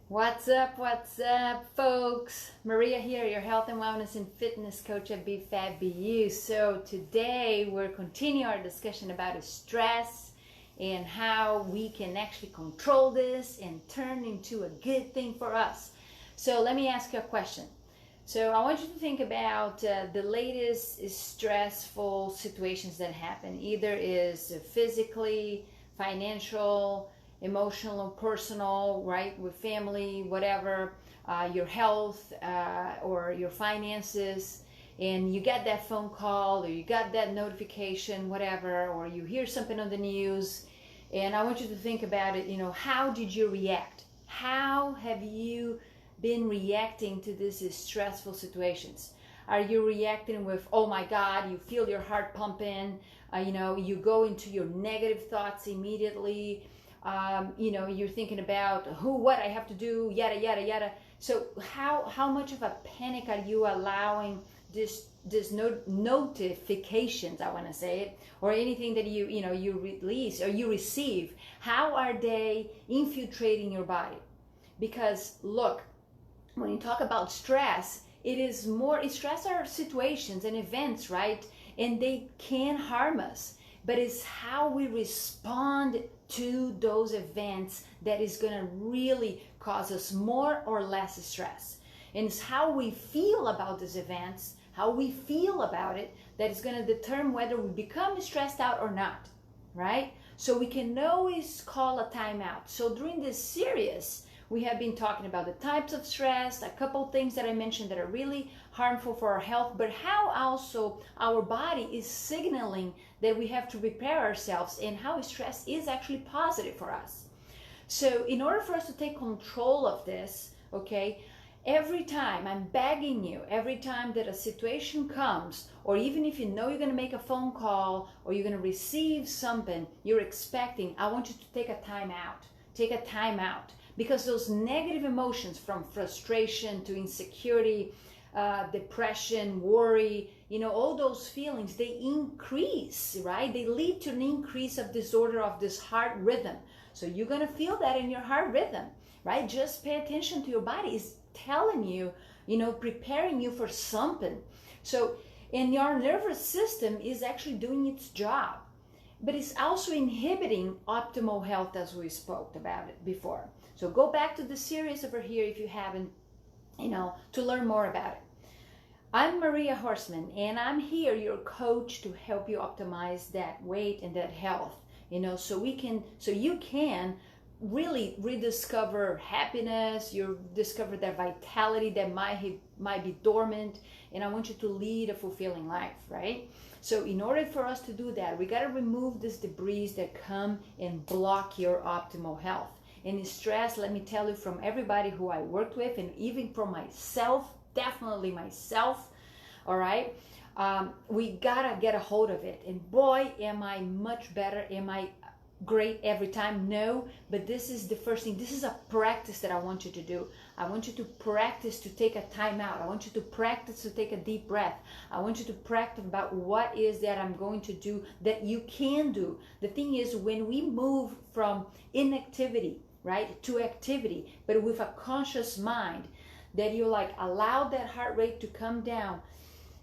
What's up, folks? Maria here, your health and wellness and fitness coach at BFABU. So today we're continuing our discussion about stress and how we can actually control this and turn into a good thing for us. So let me ask you a question. So I want you to think about the latest stressful situations that happen. Either is physically, financial, emotional, personal, right, with family, whatever, your health or your finances, and you get that phone call or you got that notification, whatever, or you hear something on the news, and I want you to think about it, how did you react? How have you been reacting to these stressful situations? Are you reacting with, oh my God, you feel your heart pumping, you go into your negative thoughts immediately, you're thinking about what I have to do, yada, yada, yada. So how much of a panic are you allowing this notifications, I want to say it, or anything that you release or you receive, how are they infiltrating your body? Because look, when you talk about stress, stress are situations and events, right? And they can harm us, but it's how we respond to those events that is going to really cause us more or less stress. And it's how we feel about these events, how we feel about it, that is going to determine whether we become stressed out or not, right? So we can always call a timeout. So during this series, we have been talking about the types of stress, a couple things that I mentioned that are really harmful for our health, but how also our body is signaling that we have to prepare ourselves and how stress is actually positive for us. So in order for us to take control of this, okay, every time I'm begging you, every time that a situation comes, or even if you know you're going to make a phone call or you're going to receive something you're expecting, I want you to take a time out. Take a time out. Because those negative emotions, from frustration to insecurity, depression, worry, all those feelings, they increase, right? They lead to an increase of disorder of this heart rhythm. So you're going to feel that in your heart rhythm, right? Just pay attention to your body. It's telling you, preparing you for something. So, and your nervous system is actually doing its job. But it's also inhibiting optimal health, as we spoke about it before. So go back to the series over here if you haven't, to learn more about it. I'm Maria Horseman, and I'm here, your coach, to help you optimize that weight and that health, so you can really rediscover happiness, you discover that vitality that might be dormant, and I want you to lead a fulfilling life, right? So in order for us to do that, we got to remove this debris that come and block your optimal health. And stress, let me tell you, from everybody who I worked with, and even from myself, definitely myself, all right, we gotta get a hold of it. And boy, am I much better, am I great every time? No, but this is the first thing. This is a practice that I want you to do. I want you to practice to take a time out. I want you to practice to take a deep breath. I want you to practice about what is that I'm going to do that you can do. The thing is, when we move from inactivity, right, to activity, but with a conscious mind, that you allow that heart rate to come down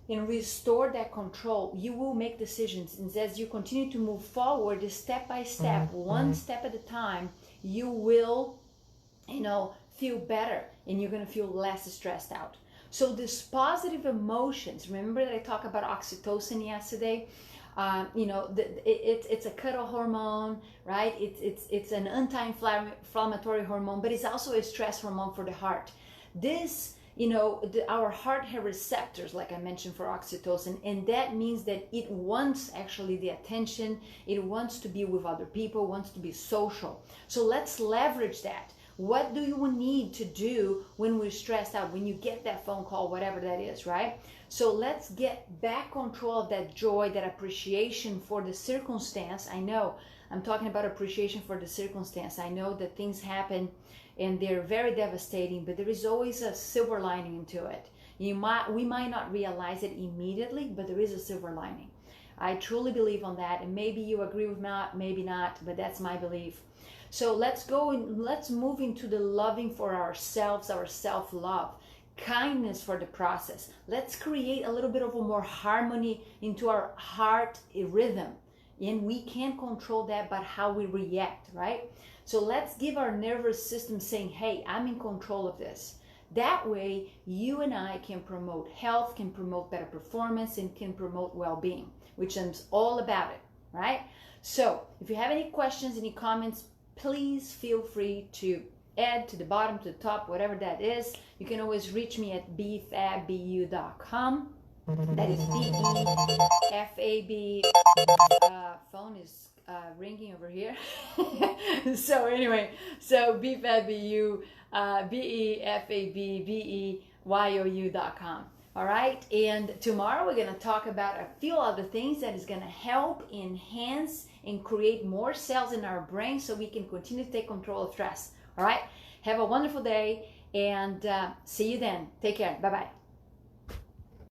and restore that control, you will make decisions. And as you continue to move forward, step by step, one step at a time, you will, feel better, and you're going to feel less stressed out. So these positive emotions, remember that I talked about oxytocin yesterday? It's a cuddle hormone, right? It's an anti-inflammatory hormone, but it's also a stress hormone for the heart. This, our heart has receptors, like I mentioned, for oxytocin, and that means that it wants actually the attention. It wants to be with other people, wants to be social. So let's leverage that. What do you need to do when we're stressed out, when you get that phone call, whatever that is, right? So let's get back control of that joy, that appreciation for the circumstance. I know I'm talking about appreciation for the circumstance. I know that things happen and they're very devastating, but there is always a silver lining into it. We might not realize it immediately, but there is a silver lining. I truly believe on that, and maybe you agree with me, maybe not, but that's my belief. So let's go and let's move into the loving for ourselves, our self-love, kindness for the process. Let's create a little bit of a more harmony into our heart rhythm. And we can't control that, but how we react, right? So let's give our nervous system saying, hey, I'm in control of this. That way, you and I can promote health, can promote better performance, and can promote well-being, which I'm all about it, right? So if you have any questions, any comments, please feel free to add to the bottom, to the top, whatever that is. You can always reach me at bfabbu.com. That is B-E-F-A-B. Phone is ringing over here. So anyway, so bfabbu, BEFABBEYOU.com. All right, and tomorrow we're going to talk about a few other things that is going to help enhance and create more cells in our brain so we can continue to take control of stress. All right, have a wonderful day and see you then. Take care. Bye-bye.